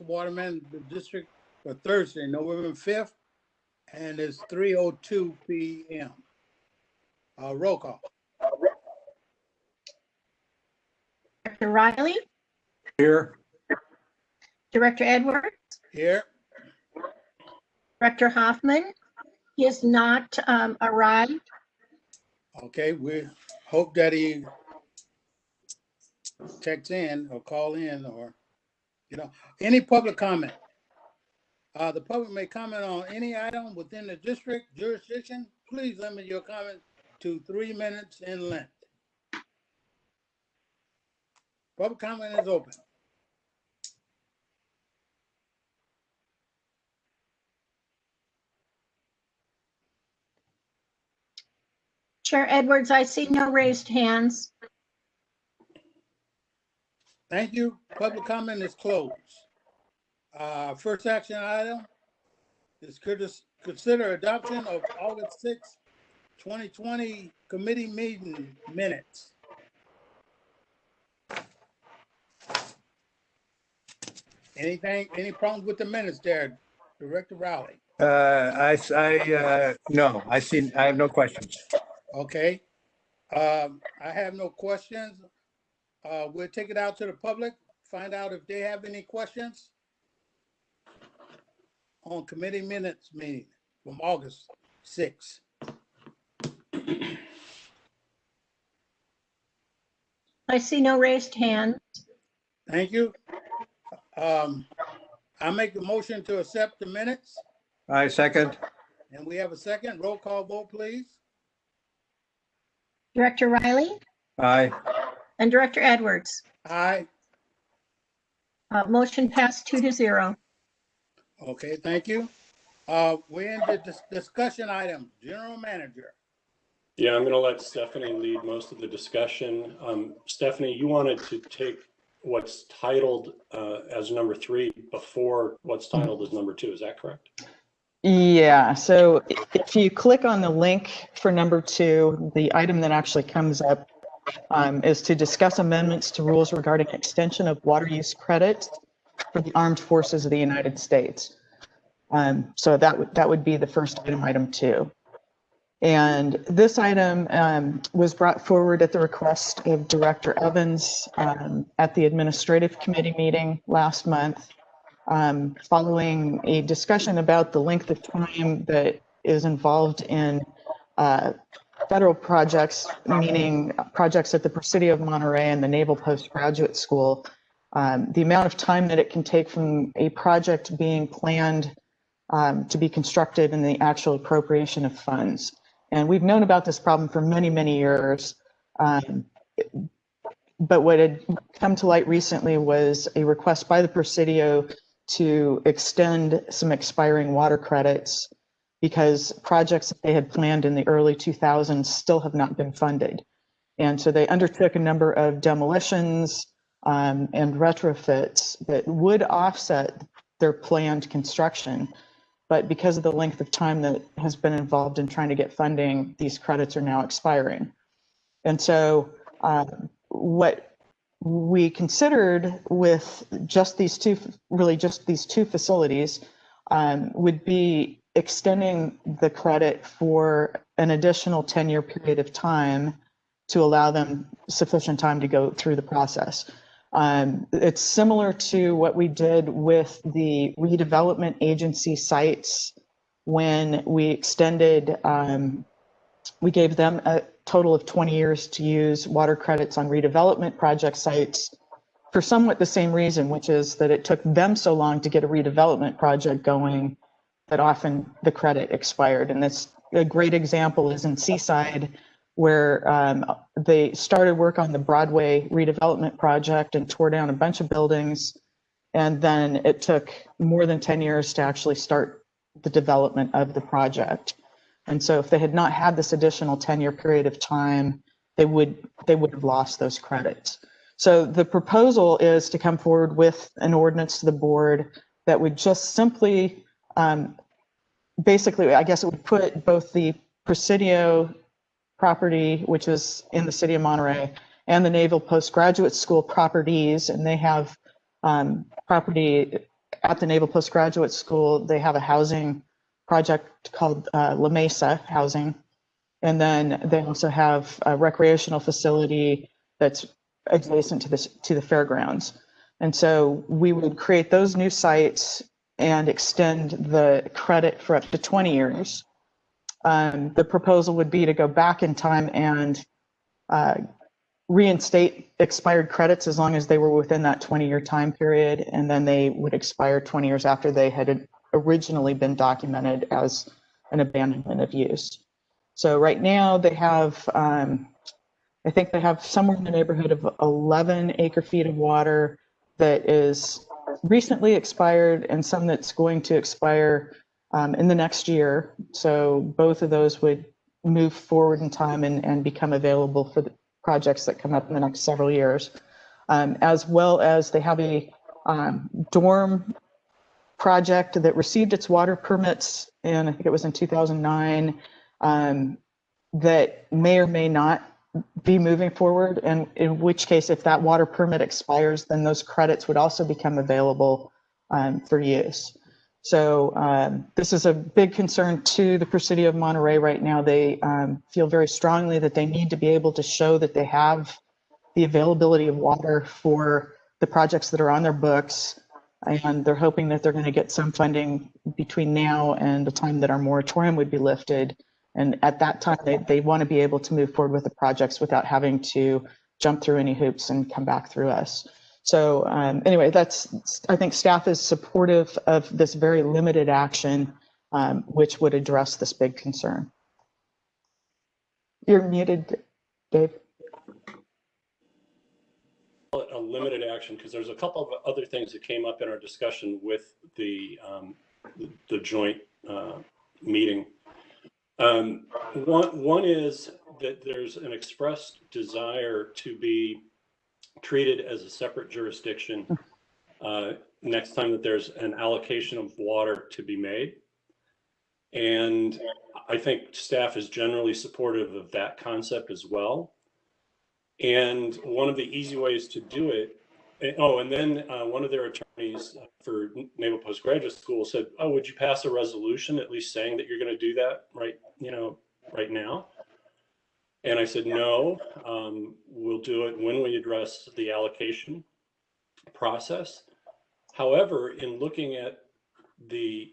Waterman District for Thursday, November 5th, and it's 3:02 p.m. Roll call. Director Riley, Here. Director Edwards, Here. Director Hoffman. He has not arrived. Okay, we hope that he checks in or call in or, any public comment. The public may comment on any item within the district jurisdiction. Please limit your comment to 3 minutes in length. Public comment is open. Chair Edwards, I see no raised hands. Thank you. Public comment is closed. First action item is consider adoption of August 6, 2020 committee meeting minutes. Any problems with the minutes there, Director Rowley? No, I have no questions. Okay. I have no questions. We'll take it out to the public, find out if they have any questions on committee minutes meeting from August 6th. I see no raised hands. Thank you. I make the motion to accept the minutes, I second. and we have a second. Roll call vote, please. Director Riley Aye. and Director Edwards. Aye. Motion passed 2-0. Okay, thank you. We're in the discussion item, General Manager. Yeah, I'm going to let Stephanie lead most of the discussion. Stephanie, you wanted to take what's titled as number 3 before what's titled as number 2. Is that correct? Yeah, so if you click on the link for number 2, the item that actually comes up is to discuss amendments to rules regarding extension of water use credits for the armed forces of the United States. So that would be the first item, item 2. And this item was brought forward at the request of Director Evans at the Administrative Committee meeting last month, following a discussion about the length of time that is involved in federal projects, meaning projects at the Presidio of Monterey and the Naval Postgraduate School, the amount of time that it can take from a project being planned to be constructed and the actual appropriation of funds. And we've known about this problem for many, many years. But what had come to light recently was a request by the Presidio to extend some expiring water credits because projects that they had planned in the early 2000s still have not been funded. And so they undertook a number of demolitions and retrofits that would offset their planned construction. But because of the length of time that has been involved in trying to get funding, these credits are now expiring. And so what we considered with just these two facilities would be extending the credit for an additional 10-year period of time to allow them sufficient time to go through the process. It's similar to what we did with the redevelopment agency sites when we extended, we gave them a total of 20 years to use water credits on redevelopment project sites for somewhat the same reason, which is that it took them so long to get a redevelopment project going that often the credit expired. And that's a great example is in Seaside, where they started work on the Broadway redevelopment project and tore down a bunch of buildings. And then it took more than 10 years to actually start the development of the project. And so if they had not had this additional 10-year period of time, they would have lost those credits. So the proposal is to come forward with an ordinance to the board that would just simply, basically, I guess it would put both the Presidio property, which is in the city of Monterey, and the Naval Postgraduate School properties, and they have property at the Naval Postgraduate School, they have a housing project called La Mesa Housing. And then they also have a recreational facility that's adjacent to the fairgrounds. And so we would create those new sites and extend the credit for up to 20 years. The proposal would be to go back in time and reinstate expired credits as long as they were within that 20-year time period, and then they would expire 20 years after they had originally been documented as an abandonment of use. So right now they have, I think they have somewhere in the neighborhood of 11 acre-feet of water that is recently expired and some that's going to expire in the next year. So both of those would move forward in time and become available for the projects that come up in the next several years. As well as they have a dorm project that received its water permits, and I think it was in 2009, that may or may not be moving forward, and in which case, if that water permit expires, then those credits would also become available for use. So this is a big concern to the Presidio of Monterey right now. They feel very strongly that they need to be able to show that they have the availability of water for the projects that are on their books, and they're hoping that they're going to get some funding between now and the time that our moratorium would be lifted. And at that time, they want to be able to move forward with the projects without having to jump through any hoops and come back through us. So anyway, I think staff is supportive of this very limited action, which would address this big concern. You're muted, Dave. A limited action, because there's a couple of other things that came up in our discussion with the joint meeting. One is that there's an expressed desire to be treated as a separate jurisdiction next time that there's an allocation of water to be made. And I think staff is generally supportive of that concept as well. And one of the easy ways to do it, and then one of their attorneys for Naval Postgraduate School said, "Oh, would you pass a resolution at least saying that you're going to do that right now?" And I said, "No, we'll do it when we address the allocation process." However, in looking at the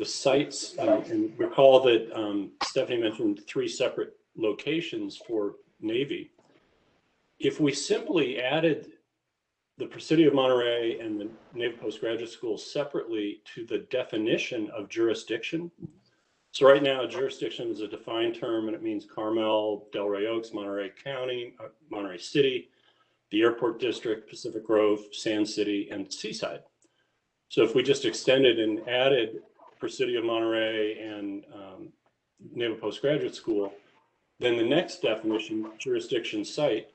sites, and recall that Stephanie mentioned 3 separate locations for Navy. If we simply added the Presidio of Monterey and the Naval Postgraduate School separately to the definition of jurisdiction. So right now, jurisdiction is a defined term, and it means Carmel, Delray Oaks, Monterey County, Monterey City, the Airport District, Pacific Grove, Sand City, and Seaside. So if we just extended and added Presidio of Monterey and Naval Postgraduate School, then the next definition, jurisdiction site,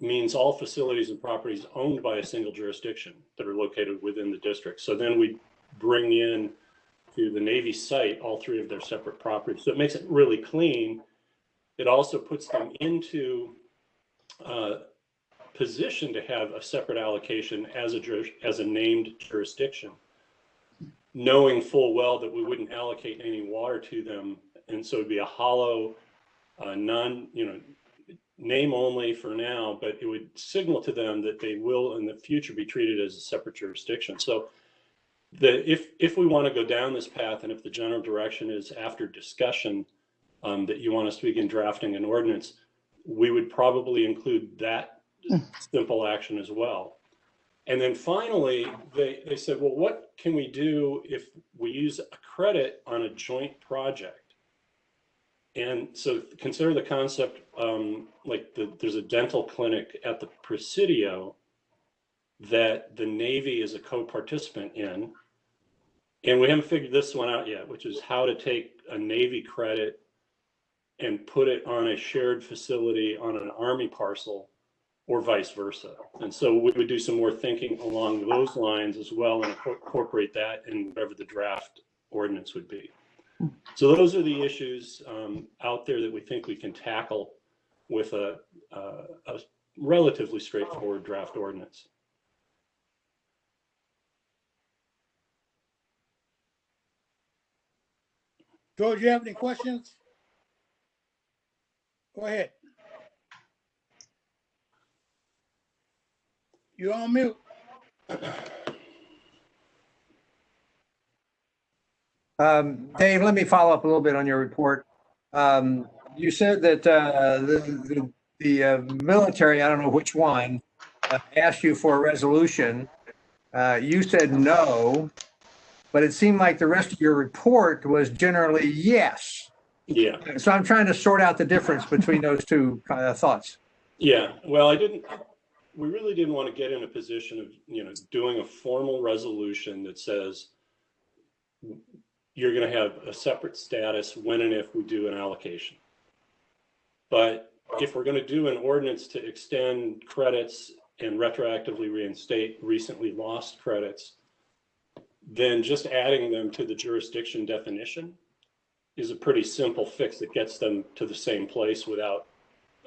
means all facilities and properties owned by a single jurisdiction that are located within the district. So then we bring in to the Navy site all 3 of their separate properties. So it makes it really clean. It also puts them into position to have a separate allocation as a named jurisdiction, knowing full well that we wouldn't allocate any water to them. And so it'd be a hollow, name only for now, but it would signal to them that they will in the future be treated as a separate jurisdiction. So if we want to go down this path, and if the general direction is after discussion that you want us to begin drafting an ordinance, we would probably include that simple action as well. And then finally, they said, well, what can we do if we use a credit on a joint project? And so consider the concept, there's a dental clinic at the Presidio that the Navy is a co-participant in. And we haven't figured this one out yet, which is how to take a Navy credit and put it on a shared facility on an Army parcel, or vice versa. And so we would do some more thinking along those lines as well and incorporate that in whatever the draft ordinance would be. So those are the issues out there that we think we can tackle with a relatively straightforward draft ordinance. George, you have any questions? Go ahead. You're on mute. Dave, let me follow up a little bit on your report. You said that the military, I don't know which one, asked you for a resolution. You said no, but it seemed like the rest of your report was generally yes. Yeah. So I'm trying to sort out the difference between those two thoughts. Yeah, well, we really didn't want to get in a position of, doing a formal resolution that says you're going to have a separate status when and if we do an allocation. But if we're going to do an ordinance to extend credits and retroactively reinstate recently lost credits, then just adding them to the jurisdiction definition is a pretty simple fix that gets them to the same place without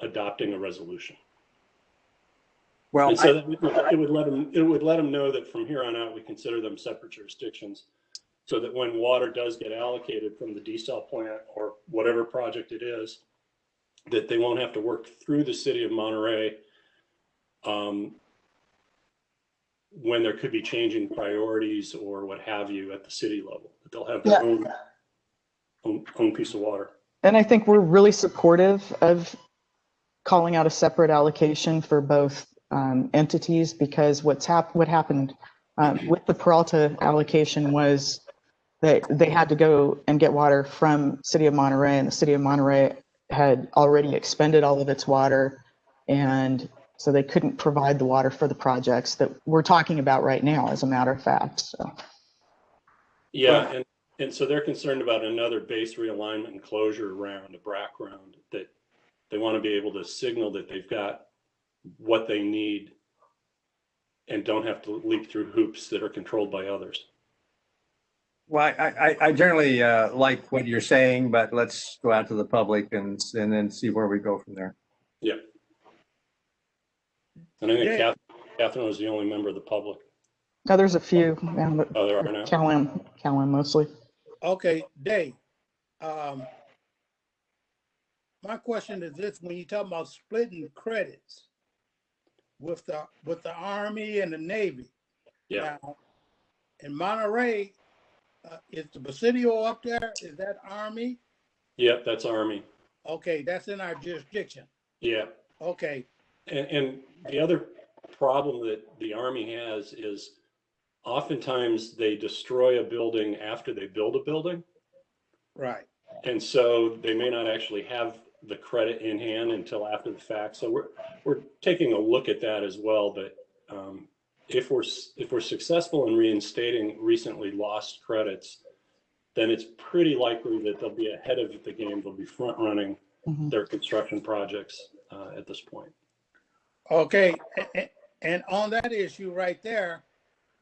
adopting a resolution. Well, And so it would let them know that from here on out, we consider them separate jurisdictions, so that when water does get allocated from the desal plant or whatever project it is, that they won't have to work through the city of Monterey when there could be changing priorities or what have you at the city level. That they'll have their own piece of water. And I think we're really supportive of calling out a separate allocation for both entities, because what happened with the Peralta allocation was that they had to go and get water from City of Monterey, and the City of Monterey had already expended all of its water, and so they couldn't provide the water for the projects that we're talking about right now, as a matter of fact. So yeah, and so they're concerned about another base realignment and closure round, a BRAC round, that they want to be able to signal that they've got what they need and don't have to leap through hoops that are controlled by others. Well, I generally like what you're saying, but let's go out to the public and then see where we go from there. Yeah. And I think Yeah. Catherine was the only member of the public. now there's a few, but Oh, there are now. Callan mostly. Okay, Dave. My question is this: when you talk about splitting credits with the Army and the Navy, Yeah. now in Monterey, is the Presidio up there? Is that Army? Yep, that's Army. Okay, that's in our jurisdiction. Yeah. Okay, And the other problem that the Army has is oftentimes they destroy a building after they build a building. right. And so they may not actually have the credit in hand until after the fact. So we're taking a look at that as well. But if we're successful in reinstating recently lost credits, then it's pretty likely that they'll be ahead of the game. They'll be front running their construction projects at this point. Okay, and on that issue right there,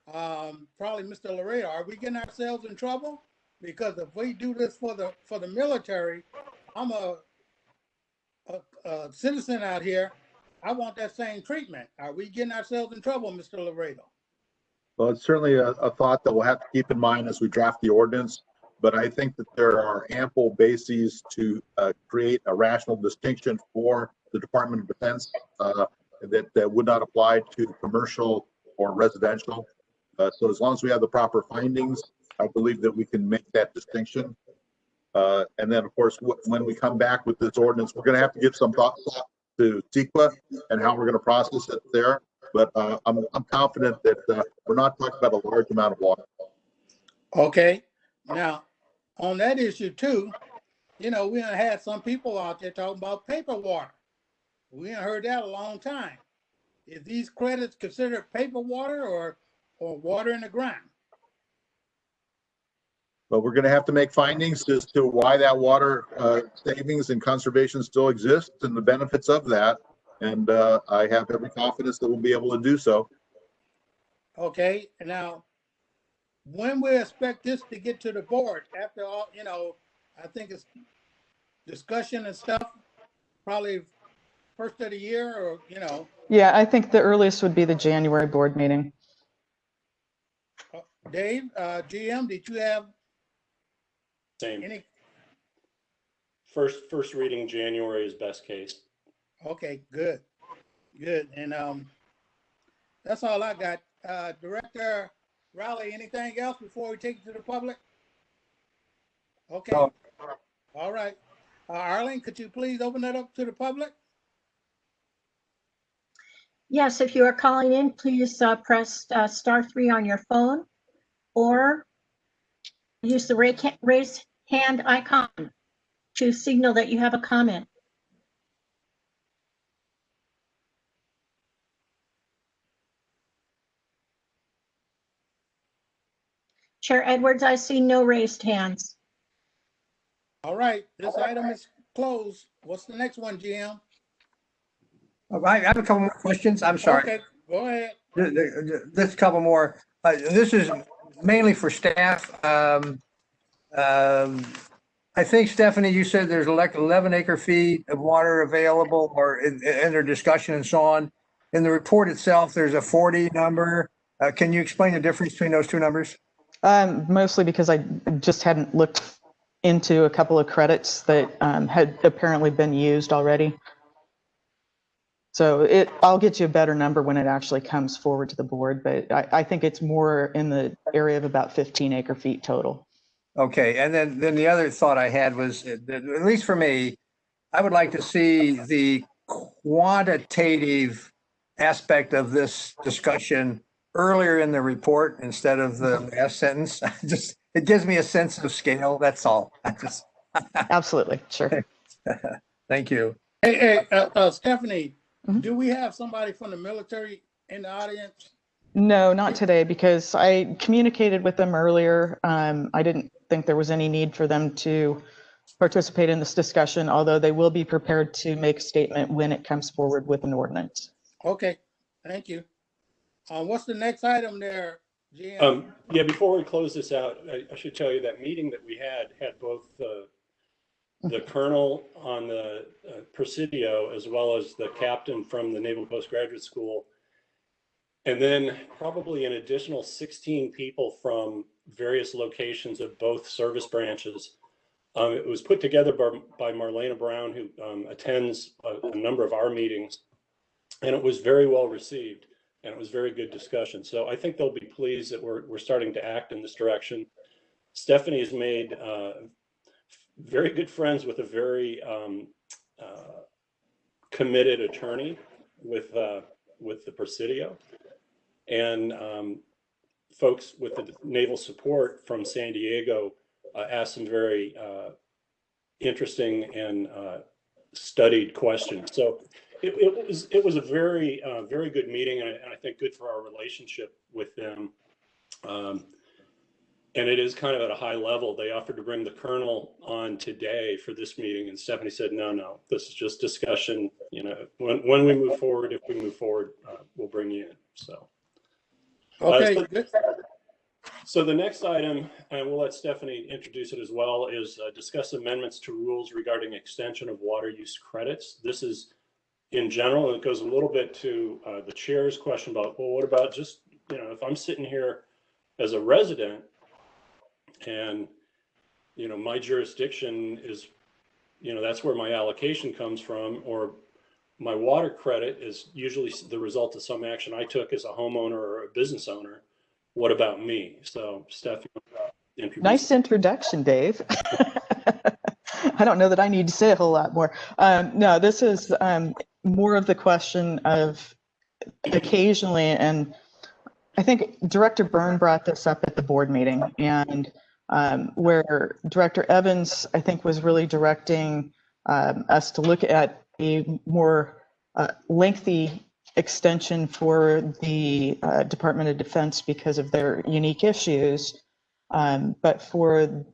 probably Mr. Laredo, are we getting ourselves in trouble? Because if we do this for the military, I'm a citizen out here. I want that same treatment. Are we getting ourselves in trouble, Mr. Laredo? Well, it's certainly a thought that we'll have to keep in mind as we draft the ordinance, but I think that there are ample bases to create a rational distinction for the Department of Defense that would not apply to commercial or residential. So as long as we have the proper findings, I believe that we can make that distinction. And then, of course, when we come back with this ordinance, we're going to have to give some thought to CEQA and how we're going to process it there. But I'm confident that we're not talking about a large amount of water. Okay, now on that issue too, we done had some people out there talking about paper water. We ain't heard that a long time. Is these credits considered paper water or water in the ground? But we're going to have to make findings as to why that water savings and conservation still exists and the benefits of that. And I have every confidence that we'll be able to do so. Okay, now, when we expect this to get to the board? After all, I think it's discussion and stuff, probably first of the year or. Yeah, I think the earliest would be the January board meeting. Dave, GM, did you have Same. any? First reading January is best case. Okay, good, good. And that's all I got. Director Rowley, anything else before we take it to the public? Okay, No. all right. Arlene, could you please open that up to the public? Yes, if you are calling in, please press *3 on your phone or use the raise hand icon to signal that you have a comment. Chair Edwards, I see no raised hands. All right, this item is closed. What's the next one, GM? I have a couple more questions. I'm sorry. Okay, go ahead. This couple more. This is mainly for staff. I think, Stephanie, you said there's like 11 acre feet of water available or in their discussion and so on. In the report itself, there's a 40 number. Can you explain the difference between those two numbers? Mostly because I just hadn't looked into a couple of credits that had apparently been used already. So I'll get you a better number when it actually comes forward to the board, but I think it's more in the area of about 15 acre feet total. Okay, and then the other thought I had was, that, at least for me, I would like to see the quantitative aspect of this discussion earlier in the report instead of the last sentence. Just, it gives me a sense of scale, that's all. Absolutely, sure. Thank you. Hey, Stephanie, Mhm. do we have somebody from the military in the audience? No, not today, because I communicated with them earlier. I didn't think there was any need for them to participate in this discussion, although they will be prepared to make a statement when it comes forward with an ordinance. Okay, thank you. What's the next item there, GM? Yeah, before we close this out, I should tell you that meeting that we had both the colonel on the Presidio as well as the captain from the Naval Postgraduate School. And then probably an additional 16 people from various locations of both service branches. It was put together by Marlena Brown, who attends a number of our meetings. And it was very well received. And it was very good discussion. So I think they'll be pleased that we're starting to act in this direction. Stephanie has made very good friends with a very committed attorney with the Presidio. And folks with the naval support from San Diego asked some very interesting and studied questions. So it was a very very good meeting, and I think good for our relationship with them. And it is kind of at a high level. They offered to bring the colonel on today for this meeting, and Stephanie said, no, this is just discussion. You know, when we move forward, if we move forward, we'll bring you in. So. Okay, good. So the next item, and we'll let Stephanie introduce it as well, is discuss amendments to rules regarding extension of water use credits. This is in general, and it goes a little bit to the chair's question about, well, what about just, you know, if I'm sitting here as a resident and, you know, my jurisdiction is, you know, that's where my allocation comes from, or my water credit is usually the result of some action I took as a homeowner or a business owner. What about me? So, Steph, Nice introduction, Dave. I don't know that I need to say a whole lot more. No, this is more of the question of occasionally, and I think Director Byrne brought this up at the board meeting, and where Director Evans, I think, was really directing us to look at a more lengthy extension for the Department of Defense because of their unique issues. But for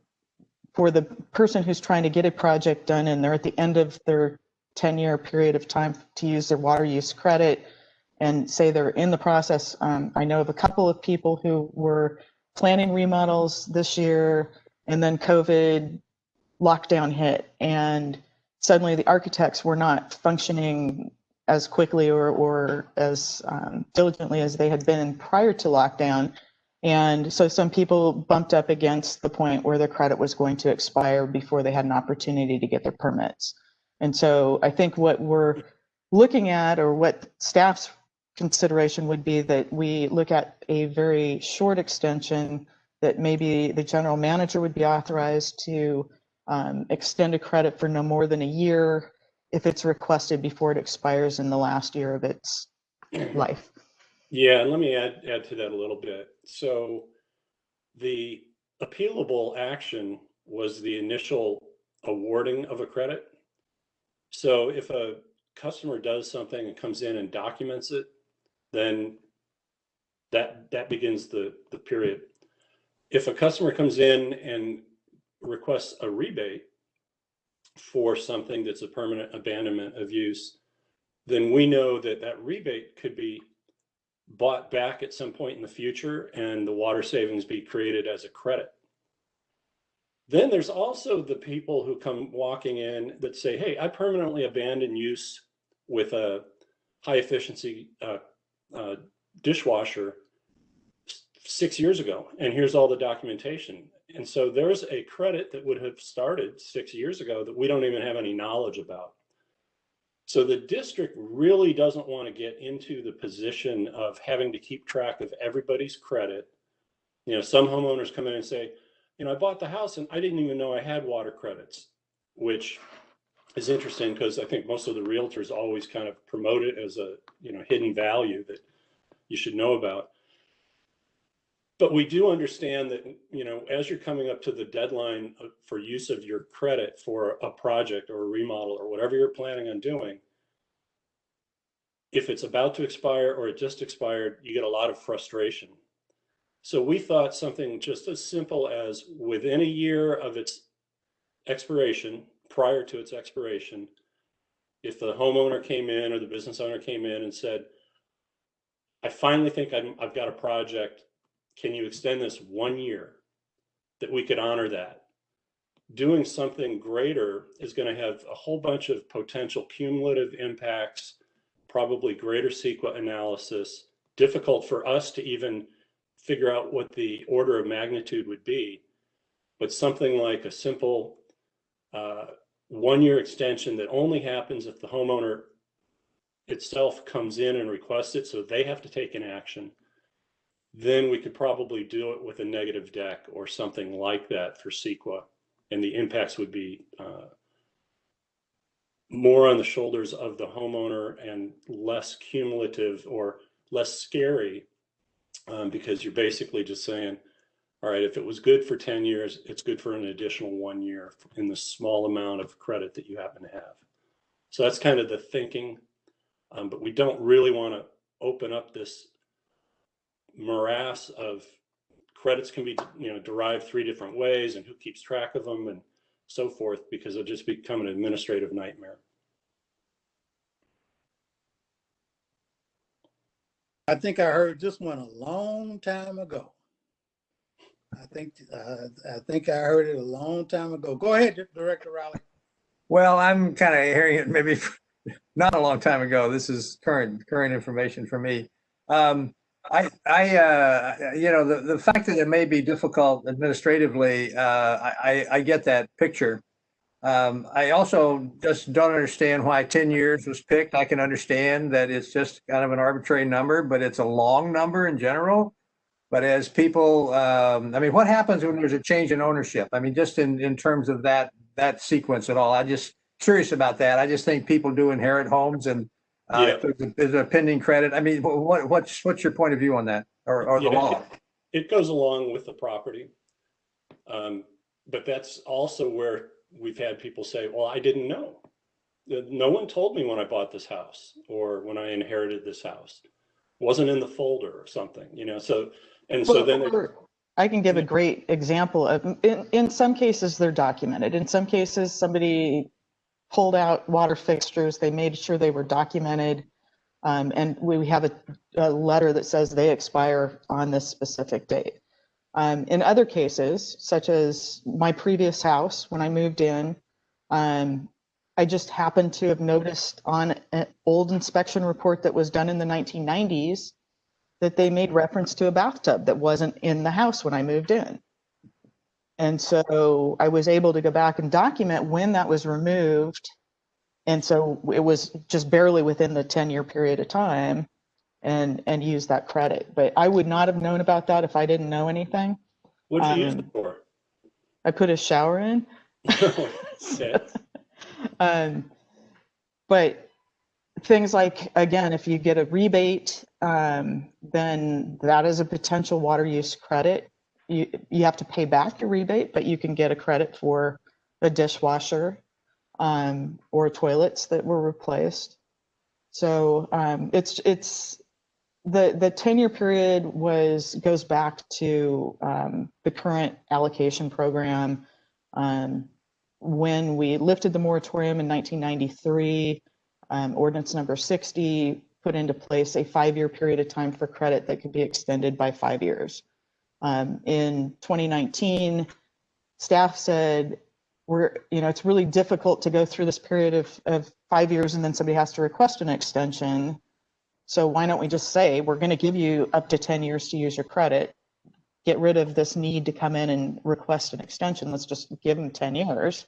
the person who's trying to get a project done and they're at the end of their 10-year period of time to use their water use credit and say they're in the process, I know of a couple of people who were planning remodels this year and then COVID lockdown hit, and suddenly the architects were not functioning as quickly or as diligently as they had been prior to lockdown. And so some people bumped up against the point where their credit was going to expire before they had an opportunity to get their permits. And so I think what we're looking at, or what staff's consideration would be, that we look at a very short extension, that maybe the general manager would be authorized to extend a credit for no more than a year if it's requested before it expires in the last year of its life. Yeah, and let me add to that a little bit. So the appealable action was the initial awarding of a credit. So if a customer does something and comes in and documents it, then that begins the period. If a customer comes in and requests a rebate for something that's a permanent abandonment of use, then we know that that rebate could be bought back at some point in the future and the water savings be created as a credit. Then there's also the people who come walking in that say, hey, I permanently abandoned use with a high efficiency dishwasher 6 years ago, and here's all the documentation. And so there's a credit that would have started 6 years ago that we don't even have any knowledge about. So the district really doesn't want to get into the position of having to keep track of everybody's credit. You know, some homeowners come in and say, you know, I bought the house and I didn't even know I had water credits, which is interesting because I think most of the realtors always kind of promote it as a, you know, hidden value that you should know about. But we do understand that, you know, as you're coming up to the deadline for use of your credit for a project or a remodel or whatever you're planning on doing, if it's about to expire or it just expired, you get a lot of frustration. So we thought something just as simple as within a year of its expiration, prior to its expiration, if the homeowner came in or the business owner came in and said, I finally think I've got a project, can you extend this 1 year, that we could honor that. Doing something greater is going to have a whole bunch of potential cumulative impacts, probably greater CEQA analysis, difficult for us to even figure out what the order of magnitude would be. But something like a simple 1 year extension that only happens if the homeowner itself comes in and requests it, so they have to take an action, then we could probably do it with a negative deck or something like that for CEQA. And the impacts would be more on the shoulders of the homeowner and less cumulative or less scary, because you're basically just saying, all right, if it was good for 10 years, it's good for an additional 1 year in the small amount of credit that you happen to have. So that's kind of the thinking. But we don't really want to open up this morass of credits can be, you know, derived 3 different ways and who keeps track of them and so forth, because it'll just become an administrative nightmare. I think I heard this one a long time ago. I think I heard it a long time ago. Go ahead, Director Rowley. Well, I'm kind of hearing it maybe not a long time ago. This is current information for me. You know, the fact that it may be difficult administratively, I get that picture. I also just don't understand why 10 years was picked. I can understand that it's just kind of an arbitrary number, but it's a long number in general. But as people, I mean, what happens when there's a change in ownership? I mean, just in terms of that sequence at all, I'm just curious about that. I just think people do inherit homes, and if there's a pending credit. I mean, what's your point of view on that, or the law? It goes along with the property, but that's also where we've had people say, "Well, I didn't know. No one told me when I bought this house or when I inherited this house. Wasn't in the folder or something, you know." So then I can give a great example of, in some cases they're documented. In some cases, somebody pulled out water fixtures. They made sure they were documented. And we have a letter that says they expire on this specific date. In other cases, such as my previous house, when I moved in, I just happened to have noticed on an old inspection report that was done in the 1990s that they made reference to a bathtub that wasn't in the house when I moved in. And so I was able to go back and document when that was removed. And so it was just barely within the 10-year period of time and use that credit. But I would not have known about that if I didn't know anything. What'd you use it for? I put a shower in. Okay. But things like, again, if you get a rebate, then that is a potential water use credit. You have to pay back your rebate, but you can get a credit for a dishwasher or toilets that were replaced. So it's the 10-year period goes back to the current allocation program. When we lifted the moratorium in 1993, ordinance number 60 put into place a 5-year period of time for credit that could be extended by 5 years. In 2019, staff said, it's really difficult to go through this period of 5 years and then somebody has to request an extension. So why don't we just say, we're going to give you up to 10 years to use your credit, get rid of this need to come in and request an extension. Let's just give them 10 years.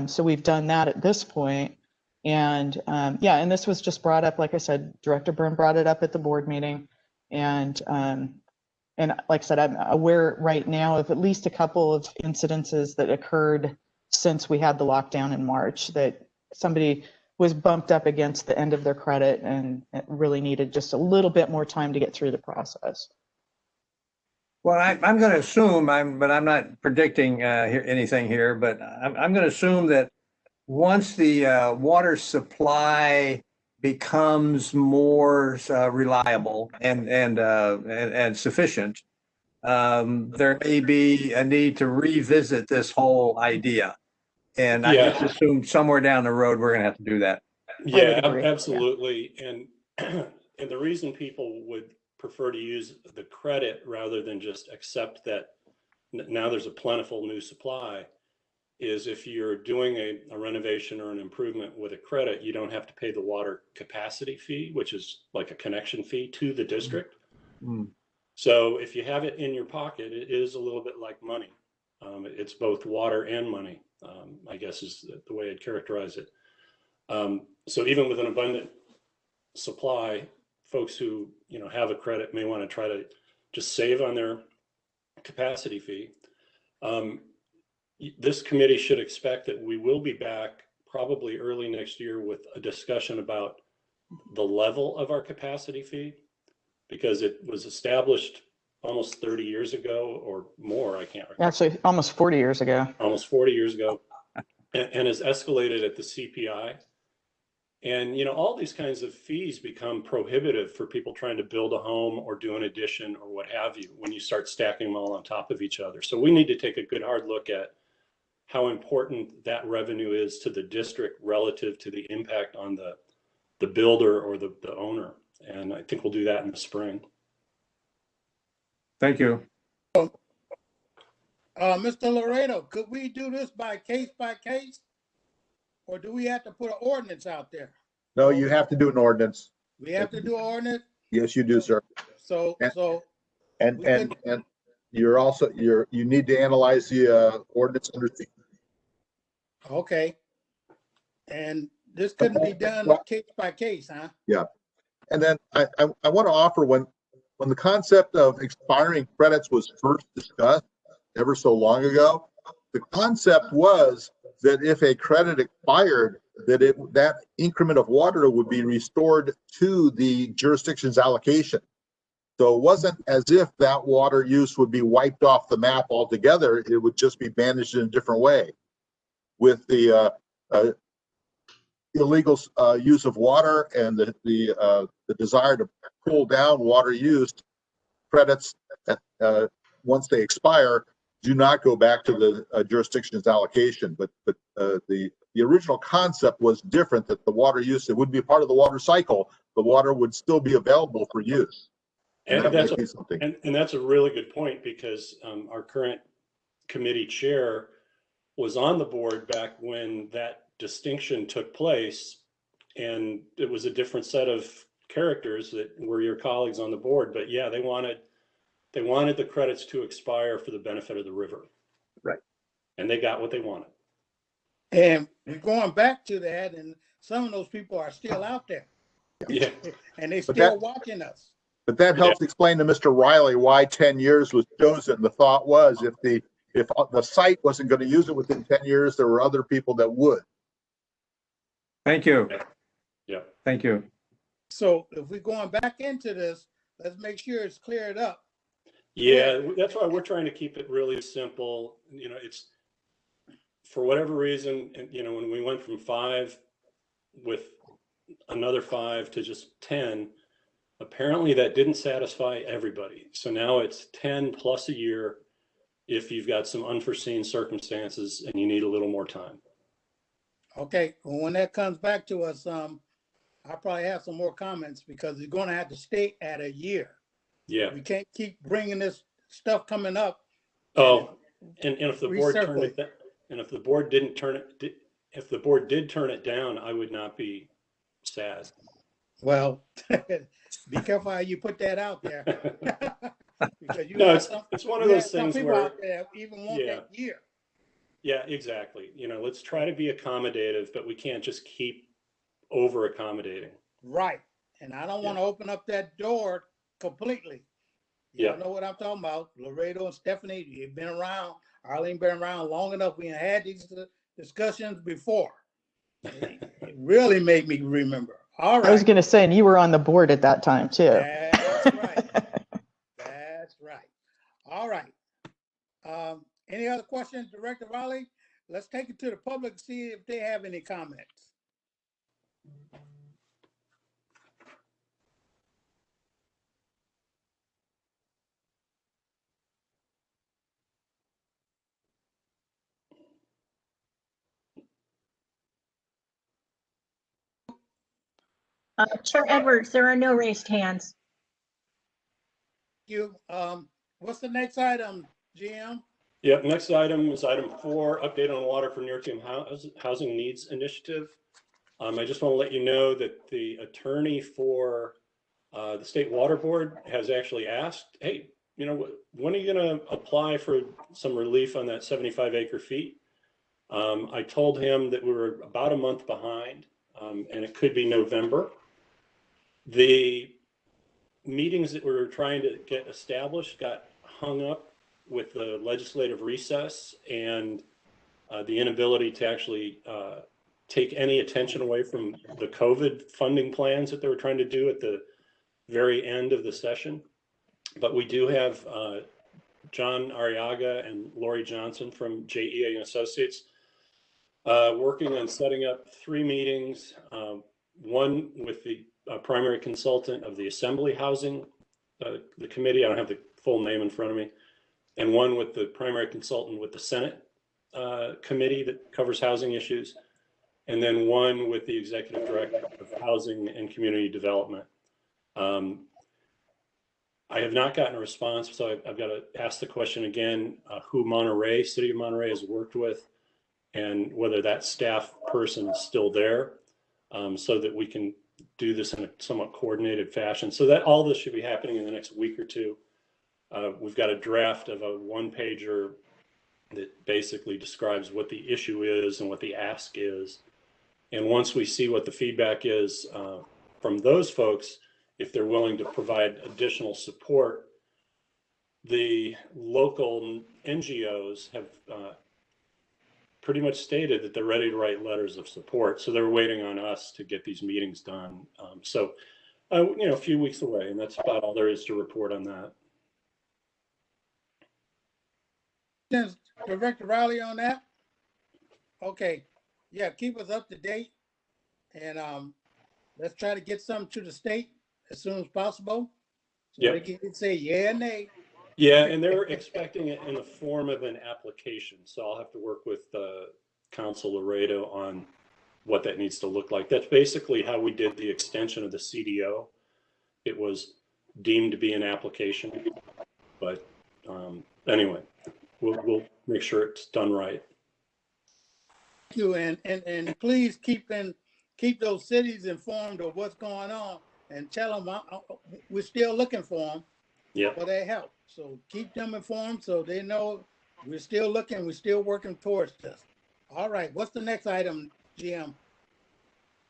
So we've done that at this point. And and this was just brought up, like I said, Director Byrne brought it up at the board meeting. And like I said, I'm aware right now of at least a couple of incidences that occurred since we had the lockdown in March, that somebody was bumped up against the end of their credit and it really needed just a little bit more time to get through the process. Well, I'm going to assume, but I'm not predicting anything here, but I'm going to assume that once the water supply becomes more reliable and sufficient, there may be a need to revisit this whole idea. And I just assume somewhere down the road, we're going to have to do that. Yeah, absolutely. And and the reason people would prefer to use the credit rather than just accept that now there's a plentiful new supply is if you're doing a renovation or an improvement with a credit, you don't have to pay the water capacity fee, which is like a connection fee to the district. Mm. So if you have it in your pocket, it is a little bit like money. It's both water and money, I guess is the way I'd characterize it. So even with an abundant supply, folks who have a credit may want to try to just save on their capacity fee. This committee should expect that we will be back probably early next year with a discussion about the level of our capacity fee, because it was established almost 30 years ago or more. I can't remember. Actually, almost 40 years ago. Almost 40 years ago, and has escalated at the CPI. And, all these kinds of fees become prohibitive for people trying to build a home or do an addition or what have you, when you start stacking them all on top of each other. So we need to take a good hard look at how important that revenue is to the district relative to the impact on the builder or the owner. And I think we'll do that in the spring. Thank you. Mr. Laredo, could we do this by case? Or do we have to put an ordinance out there? No, you have to do an ordinance. We have to do an ordinance? Yes, you do, sir. So, And you're also, you need to analyze the ordinance under. okay. And this couldn't be done case by case, huh? Yeah. And then I want to offer, when the concept of expiring credits was first discussed ever so long ago, the concept was that if a credit expired, that increment of water would be restored to the jurisdiction's allocation. So it wasn't as if that water use would be wiped off the map altogether. It would just be managed in a different way. With the illegal use of water and the desire to pull down water used, credits once they expire do not go back to the jurisdiction's allocation. But the original concept was different, that the water use, it would be part of the water cycle. The water would still be available for use. And that's a really good point, because our current committee chair was on the board back when that distinction took place, and it was a different set of characters that were your colleagues on the board, but yeah, they wanted the credits to expire for the benefit of the river. Right. And they got what they wanted. And we're going back to that, and some of those people are still out there, Yeah. and they But still that- watching us. But that helps explain to Mr. Riley why 10 years was chosen. The thought was if the site wasn't going to use it within 10 years, there were other people that would. Thank you. Yeah. Thank you. So if we're going back into this, let's make sure it's cleared up. Yeah, that's why we're trying to keep it really simple. You know, it's for whatever reason, and you know, when we went from 5 with another 5 to just 10, apparently that didn't satisfy everybody. So now it's 10 plus a year if you've got some unforeseen circumstances and you need a little more time. Okay, well, when that comes back to us, I'll probably have some more comments because it's gonna have to stay at a year. Yeah. We can't keep bringing this stuff coming up. Oh, and if the board turned Recirculate. it, and if the board didn't turn it, if the board did turn it down, I would not be sad. Well, be careful how you put that out there. Because you No, have it's, some, it's one you of have those some things people where, out there even want Yeah. that year. yeah, exactly. You know, let's try to be accommodative, but we can't just keep over accommodating. Right, and I don't want to open up that door completely. Yeah. You know what I'm talking about? Laredo and Stephanie, you've been around, Arlene been around long enough. We had these discussions before. It really made me remember. All I was right, going to say, and you were on the board at that time too. that's right. That's right. All right. Any other questions, Director Raleigh? Let's take it to the public, see if they have any comments. Chair Edwards, there are no raised hands. You, what's the next item, GM? Yep, next item is item 4, update on water for near-term housing needs initiative. I just want to let you know that the attorney for the State Water Board has actually asked, hey, you know, when are you going to apply for some relief on that 75 acre feet? I told him that we were about a month behind, and it could be November. The meetings that we were trying to get established got hung up with the legislative recess and the inability to actually take any attention away from the COVID funding plans that they were trying to do at the very end of the session. But we do have John Arriaga and Lori Johnson from JEA and Associates working on setting up 3 meetings, one with the primary consultant of the Assembly Housing, the committee, I don't have the full name in front of me, and one with the primary consultant with the Senate committee that covers housing issues, and then one with the executive director of housing and community development. I have not gotten a response, so I've got to ask the question again, who Monterey, City of Monterey has worked with, and whether that staff person is still there, so that we can do this in a somewhat coordinated fashion. So that all this should be happening in the next week or two. We've got a draft of a 1-pager that basically describes what the issue is and what the ask is. And once we see what the feedback is from those folks, if they're willing to provide additional support, the local NGOs have pretty much stated that they're ready to write letters of support. So they're waiting on us to get these meetings done. You know, a few weeks away, and that's about all there is to report on that. Since Director Riley on that? Okay, yeah, keep us up to date. And let's try to get something to the state as soon as possible. So Yep. they can say yeah or nay. Yeah, and they're expecting it in the form of an application. So I'll have to work with Council Laredo on what that needs to look like. That's basically how we did the extension of the CDO. It was deemed to be an application, but anyway, we'll make sure it's done right. Thank you, and please keep those cities informed of what's going on and tell them we're still looking for them Yep. for their help. So keep them informed so they know we're still looking, we're still working towards this. All right, what's the next item, GM?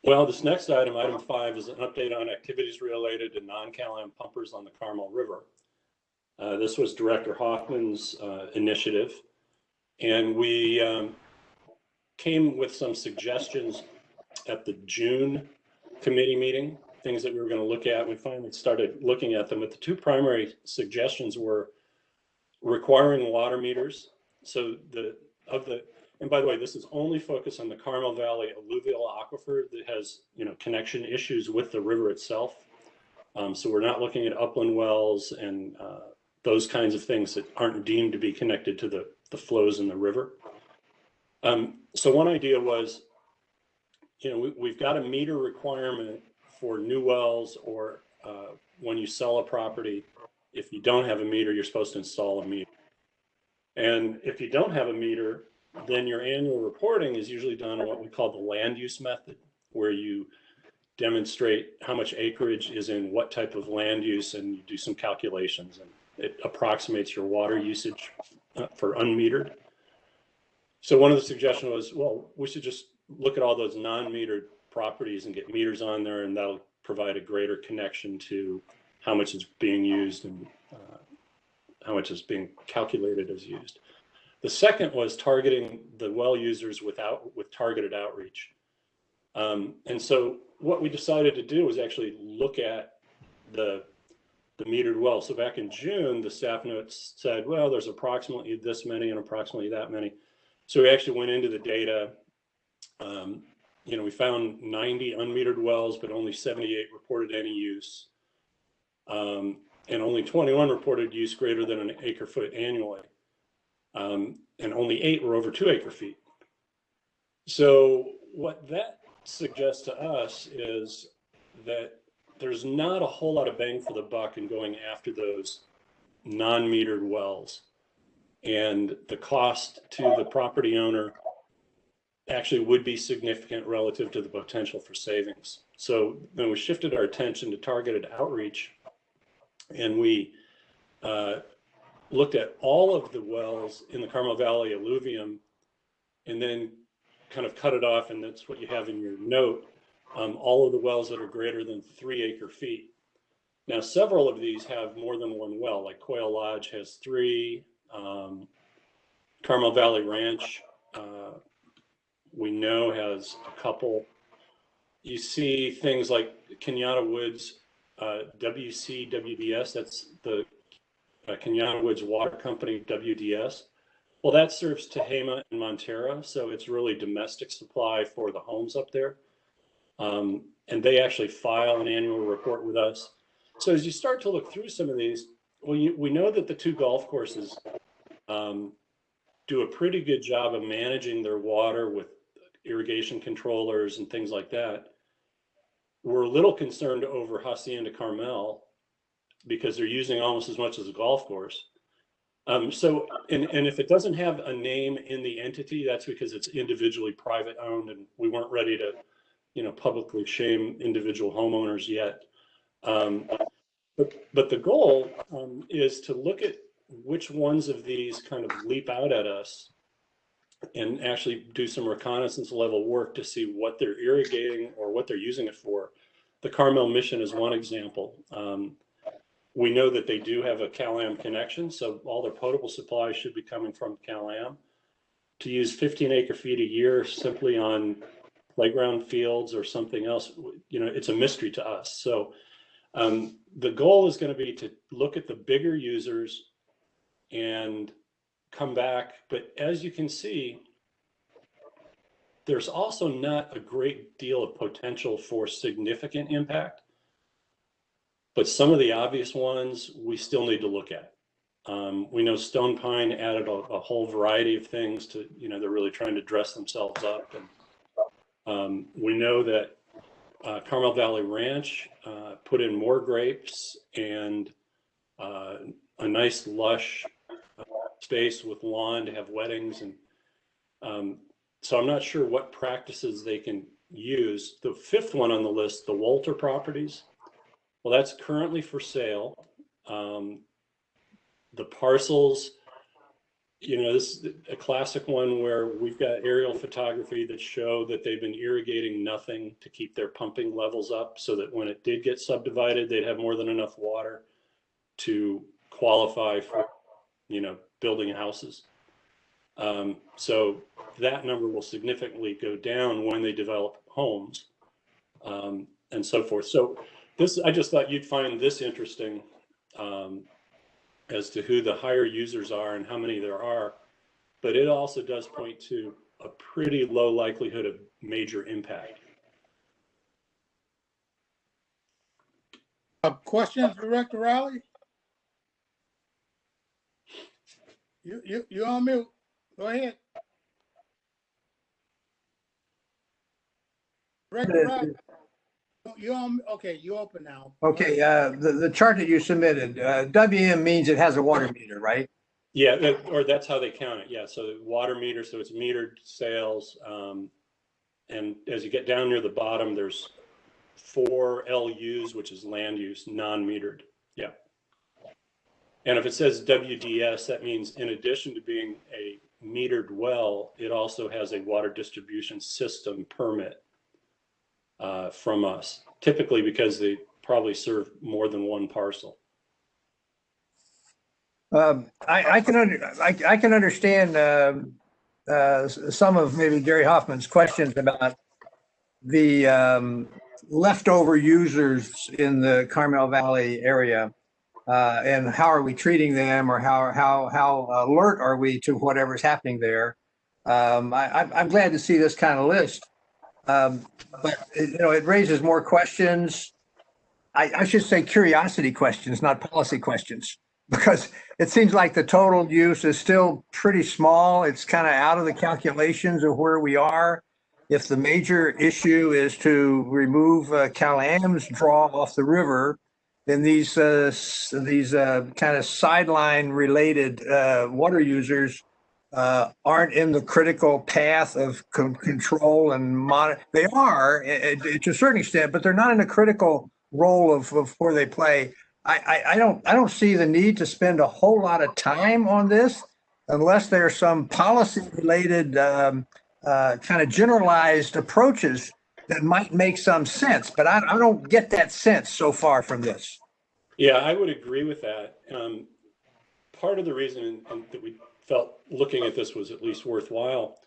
Well, this next item, item 5, is an update on activities related to non-CalAm pumpers on the Carmel River. This was Director Hoffman's initiative, and we came with some suggestions at the June committee meeting, things that we were going to look at. We finally started looking at them, but the two primary suggestions were requiring water meters. So and by the way, this is only focused on the Carmel Valley alluvial aquifer that has, connection issues with the river itself. So we're not looking at upland wells and those kinds of things that aren't deemed to be connected to the flows in the river. So one idea was, we've got a meter requirement for new wells, or when you sell a property, if you don't have a meter, you're supposed to install a meter. And if you don't have a meter, then your annual reporting is usually done on what we call the land use method, where you demonstrate how much acreage is in what type of land use, and you do some calculations, and it approximates your water usage for unmetered. So one of the suggestions was, well, we should just look at all those non-metered properties and get meters on there, and that'll provide a greater connection to how much is being used and how much is being calculated as used. The second was targeting the well users with targeted outreach. And so what we decided to do was actually look at the metered wells. So back in June, the staff notes said, well, there's approximately this many and approximately that many. So we actually went into the data. We found 90 unmetered wells, but only 78 reported any use. And only 21 reported use greater than an acre foot annually. And only 8 were over 2 acre feet. So what that suggests to us is that there's not a whole lot of bang for the buck in going after those non-metered wells. And the cost to the property owner actually would be significant relative to the potential for savings. So then we shifted our attention to targeted outreach, and we looked at all of the wells in the Carmel Valley alluvium, and then kind of cut it off, and that's what you have in your note, all of the wells that are greater than 3 acre feet. Now, several of these have more than one well, like Quail Lodge has 3, Carmel Valley Ranch, we know has a couple. You see things like Kenyatta Woods, WCWDS, that's the Kenyatta Woods Water Company, WDS. Well, that serves Tehama and Montera, so it's really domestic supply for the homes up there. And they actually file an annual report with us. So as you start to look through some of these, we know that the 2 golf courses do a pretty good job of managing their water with irrigation controllers and things like that. We're a little concerned over Hacienda Carmel because they're using almost as much as a golf course. And if it doesn't have a name in the entity, that's because it's individually private owned, and we weren't ready to, publicly shame individual homeowners yet. But the goal is to look at which ones of these kind of leap out at us and actually do some reconnaissance level work to see what they're irrigating or what they're using it for. The Carmel Mission is one example. We know that they do have a CalAm connection, so all their potable supply should be coming from CalAm. To use 15 acre feet a year simply on playground fields or something else, it's a mystery to us. So the goal is going to be to look at the bigger users and come back. But as you can see, there's also not a great deal of potential for significant impact. But some of the obvious ones we still need to look at. We know Stone Pine added a whole variety of things to, they're really trying to dress themselves up. And we know that Carmel Valley Ranch put in more grapes and a nice lush space with lawn to have weddings. And so I'm not sure what practices they can use. The 5th one on the list, the Walter properties, Well, that's currently for sale. The parcels, this is a classic one where we've got aerial photography that show that they've been irrigating nothing to keep their pumping levels up so that when it did get subdivided, they'd have more than enough water to qualify for, building houses. So that number will significantly go down when they develop homes, and so forth. So I just thought you'd find this interesting, as to who the higher users are and how many there are, but it also does point to a pretty low likelihood of major impact. Questions, Director Riley? You on mute. Go ahead. Director Riley, you on? Okay, you open now. Okay, the chart that you submitted, WM means it has a water meter, right? Yeah, or that's how they count it. Yeah, so the water meter, so it's metered sales. And as you get down near the bottom, there's 4 LUs, which is land use, non-metered. Yeah. And if it says WDS, that means in addition to being a metered well, it also has a water distribution system permit from us, typically because they probably serve more than one parcel. I can understand some of maybe Gary Hoffman's questions about the leftover users in the Carmel Valley area, and how are we treating them, or how alert are we to whatever's happening there. I'm glad to see this kind of list, but it raises more questions. I should say curiosity questions, not policy questions, because it seems like the total use is still pretty small. It's kind of out of the calculations of where we are. If the major issue is to remove Cal-Am's draw off the river, then these kind of sideline related water users aren't in the critical path of control and monitor. They are to a certain extent, but they're not in a critical role of where they play. I don't see the need to spend a whole lot of time on this unless there's some policy related kind of generalized approaches that might make some sense, but I don't get that sense so far from this. Yeah, I would agree with that. Part of the reason that we felt looking at this was at least worthwhile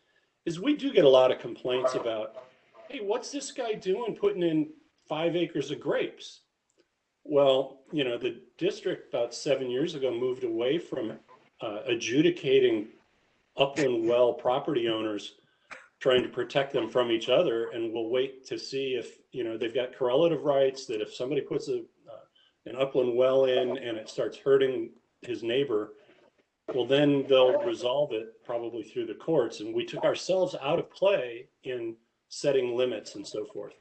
is we do get a lot of complaints about, hey, what's this guy doing putting in 5 acres of grapes? Well, the district about 7 years ago moved away from adjudicating upland well property owners, trying to protect them from each other, and we'll wait to see if they've got correlative rights, that if somebody puts an upland well in and it starts hurting his neighbor, well, then they'll resolve it probably through the courts. And we took ourselves out of play in setting limits and so forth.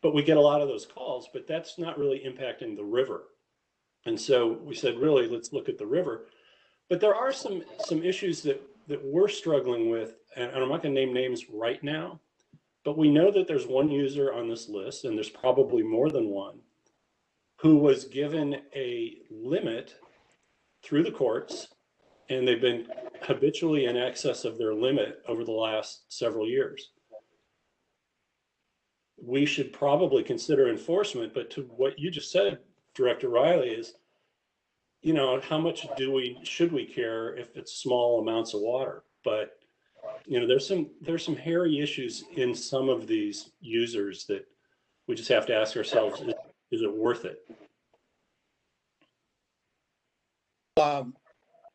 But we get a lot of those calls, but that's not really impacting the river. And so we said, really, let's look at the river. But there are some issues that we're struggling with, and I'm not going to name names right now, but we know that there's one user on this list, and there's probably more than one, who was given a limit through the courts, and they've been habitually in excess of their limit over the last several years. We should probably consider enforcement, but to what you just said, Director Riley, is, how much should we care if it's small amounts of water? But, there's some hairy issues in some of these users that we just have to ask ourselves, is it worth it?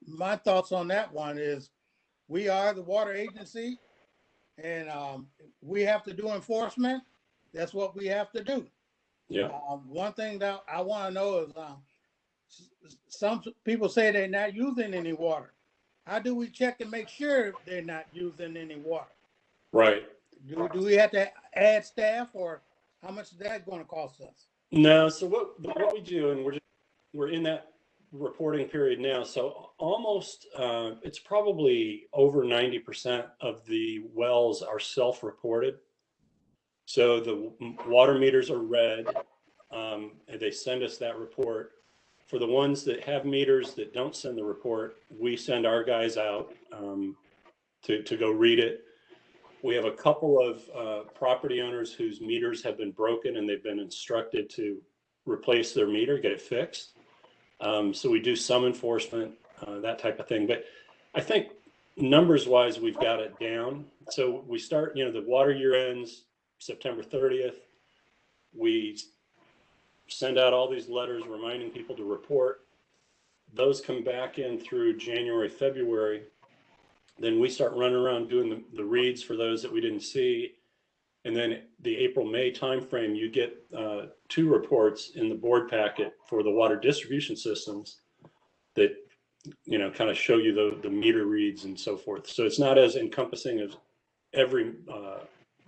My thoughts on that one is we are the water agency, and we have to do enforcement. That's what we have to do. Yeah. One thing that I want to know is some people say they're not using any water. How do we check and make sure they're not using any water? Right. Do we have to add staff, or how much is that going to cost us? No. So what we do, and we're in that reporting period now. So almost, it's probably over 90% of the wells are self-reported. So the water meters are read. and they send us that report. For the ones that have meters that don't send the report, we send our guys out to go read it. We have a couple of property owners whose meters have been broken and they've been instructed to replace their meter, get it fixed. So we do some enforcement, that type of thing. But I think numbers wise, we've got it down. So we start, the water year ends September 30th. We send out all these letters reminding people to report. Those come back in through January, February. Then we start running around doing the reads for those that we didn't see. And then the April, May timeframe, you get 2 reports in the board packet for the water distribution systems that, kind of show you the meter reads and so forth. So it's not as encompassing as every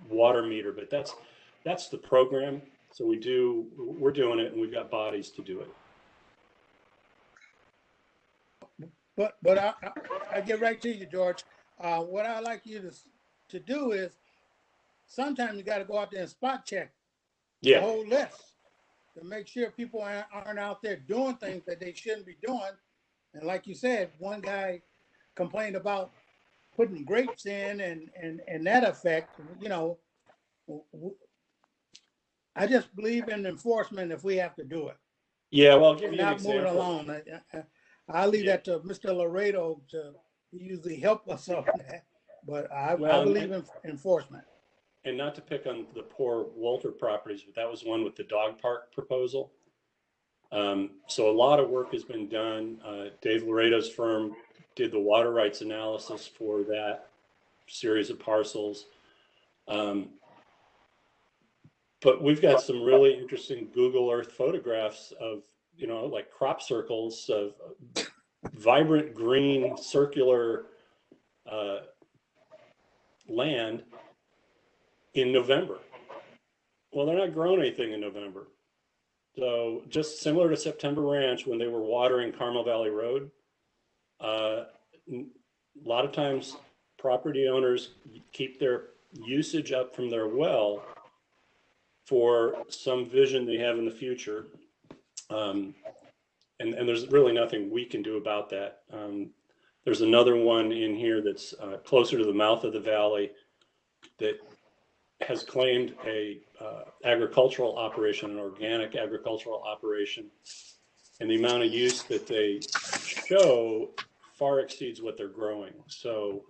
water meter, but that's the program. So we're doing it, and we've got bodies to do it. But I get right to you, George. What I like you to do is sometimes you got to go out there and spot check the whole list to make sure people aren't out there doing things that they shouldn't be doing. And like you said, one guy complained about putting grapes in and that effect, I just believe in enforcement if we have to do it. Yeah, well, I'll give you an Not moving example. along. I'll leave that to Mr. Laredo to usually help us on that, but I believe in enforcement. And not to pick on the poor Walter properties, but that was one with the dog park proposal. So a lot of work has been done. Dave Laredo's firm did the water rights analysis for that series of parcels. But we've got some really interesting Google Earth photographs of, like crop circles of vibrant green circular land in November. Well, they're not growing anything in November. So just similar to September Ranch when they were watering Carmel Valley Road, a lot of times property owners keep their usage up from their well for some vision they have in the future. And there's really nothing we can do about that. There's another one in here that's closer to the mouth of the valley that has claimed a agricultural operation, an organic agricultural operation, and the amount of use that they show far exceeds what they're growing. So,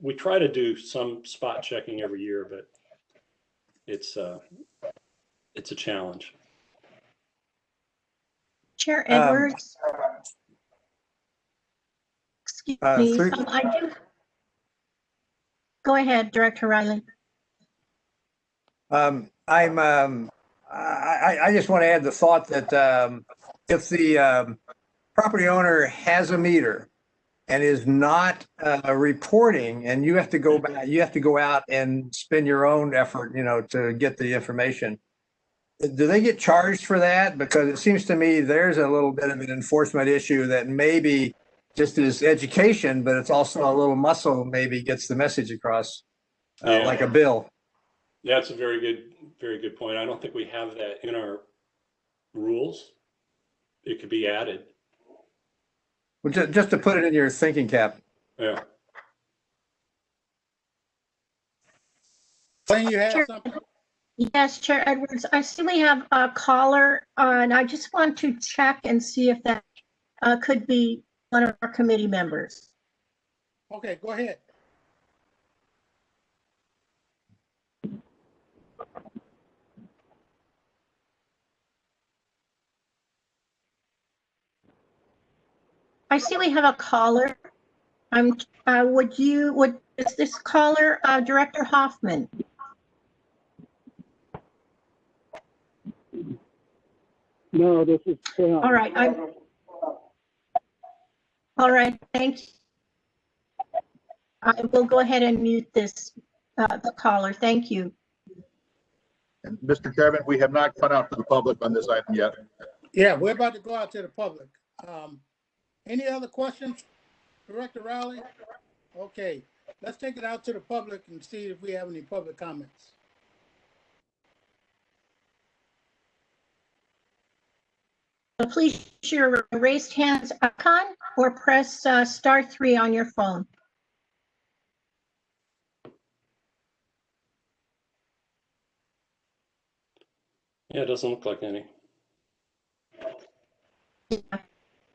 we try to do some spot checking every year, but it's a challenge. Chair Edwards. Excuse me, I do. Go ahead, Director Riley. I just want to add the thought that if the property owner has a meter and is not reporting, and you have to go back, you have to go out and spend your own effort, to get the information. Do they get charged for that? Because it seems to me there's a little bit of an enforcement issue that maybe just is education, but it's also a little muscle, maybe gets the message across, like a bill. That's a very good point. I don't think we have that in our rules. It could be added. Well, just to put it in your thinking cap. Yeah. When you have something. Yes, Chair Edwards, I see we have a caller, and I just want to check and see if that could be one of our committee members. Okay, go ahead. I see we have a caller. Is this caller Director Hoffman? No, this is Tim. All right, all right, thank you. I will go ahead and mute this, the caller. Thank you. And Mr. Chairman, we have not gone out to the public on this item yet. Yeah, we're about to go out to the public. Any other questions, Director Rowley? Okay, let's take it out to the public and see if we have any public comments. please use your raised hands icon or press star 3 on your phone. Yeah, it doesn't look like any.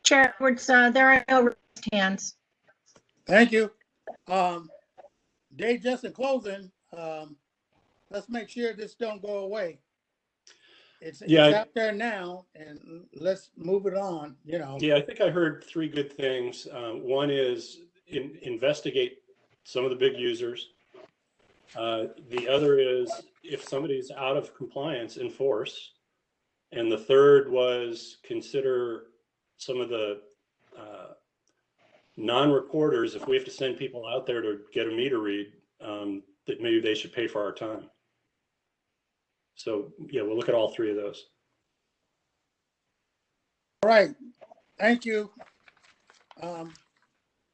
Chair Edwards, there are no raised hands. Thank you. Dave, just in closing, let's make sure this don't go away. It's Yeah. out there now, and let's move it on, you know. Yeah, I think I heard three good things. One is investigate some of the big users. The other is if somebody's out of compliance, enforce. And the third was consider some of the non-reporters, if we have to send people out there to get a meter read, that maybe they should pay for our time. So yeah, we'll look at all three of those. All right, thank you.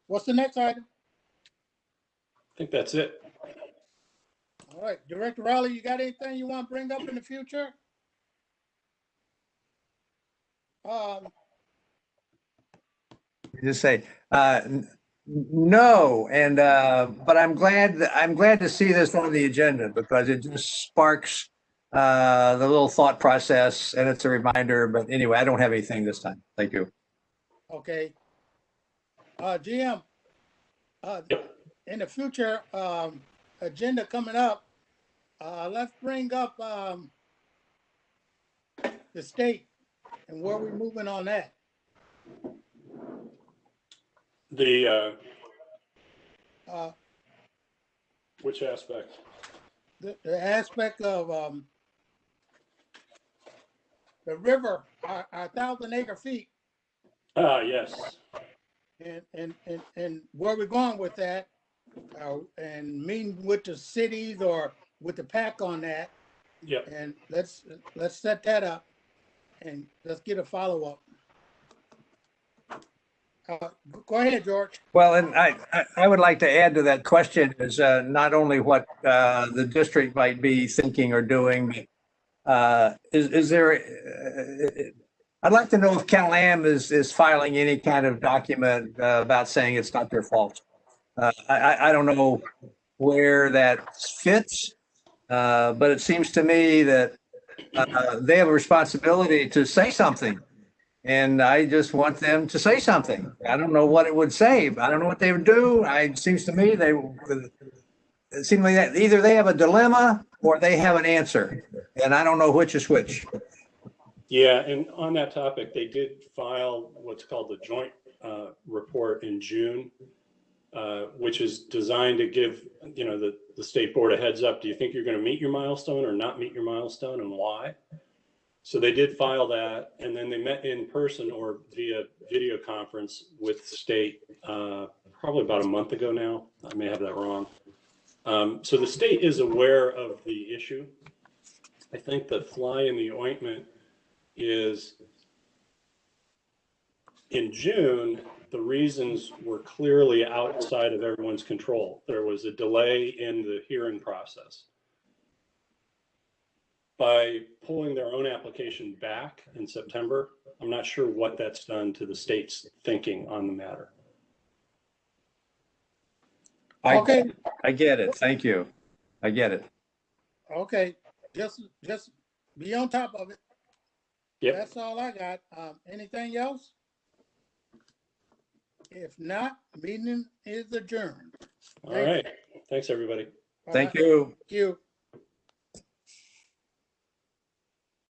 What's the next item? I think that's it. All right, Director Rowley, you got anything you want to bring up in the future? Just say, no, and, but I'm glad to see this on the agenda because it just sparks, the little thought process and it's a reminder, but anyway, I don't have anything this time. Thank you. Okay. GM, in the future, agenda coming up, let's bring up, the state and where we're moving on that. The, Uh, which aspect? the aspect of, the river, our 1,000 acre feet, Yes. and where we're going with that, and meeting with the cities or with the PAC on that, Yep. and let's set that up, and let's get a follow-up. Go ahead, George. Well, and I would like to add to that question is not only what the district might be thinking or doing, is there, I'd like to know if CalAm is filing any kind of document about saying it's not their fault. I don't know where that fits, but it seems to me that they have a responsibility to say something. And I just want them to say something. I don't know what it would say. I don't know what they would do. It seems to me it seems like that either they have a dilemma or they have an answer. And I don't know which is which. Yeah, and on that topic, they did file what's called the joint report in June, which is designed to give, the state board a heads up. Do you think you're going to meet your milestone or not meet your milestone, and why? So they did file that, and then they met in person or via video conference with state probably about a month ago now. I may have that wrong. So the state is aware of the issue. I think the fly in the ointment is in June, the reasons were clearly outside of everyone's control. There was a delay in the hearing process. By pulling their own application back in September, I'm not sure what that's done to the state's thinking on the matter. Okay, I get it. Thank you. I get it. okay, just be on top of it. Yep. That's all I got. Anything else? If not, meeting is adjourned. All right. Thanks, everybody. Thank you. Thank you.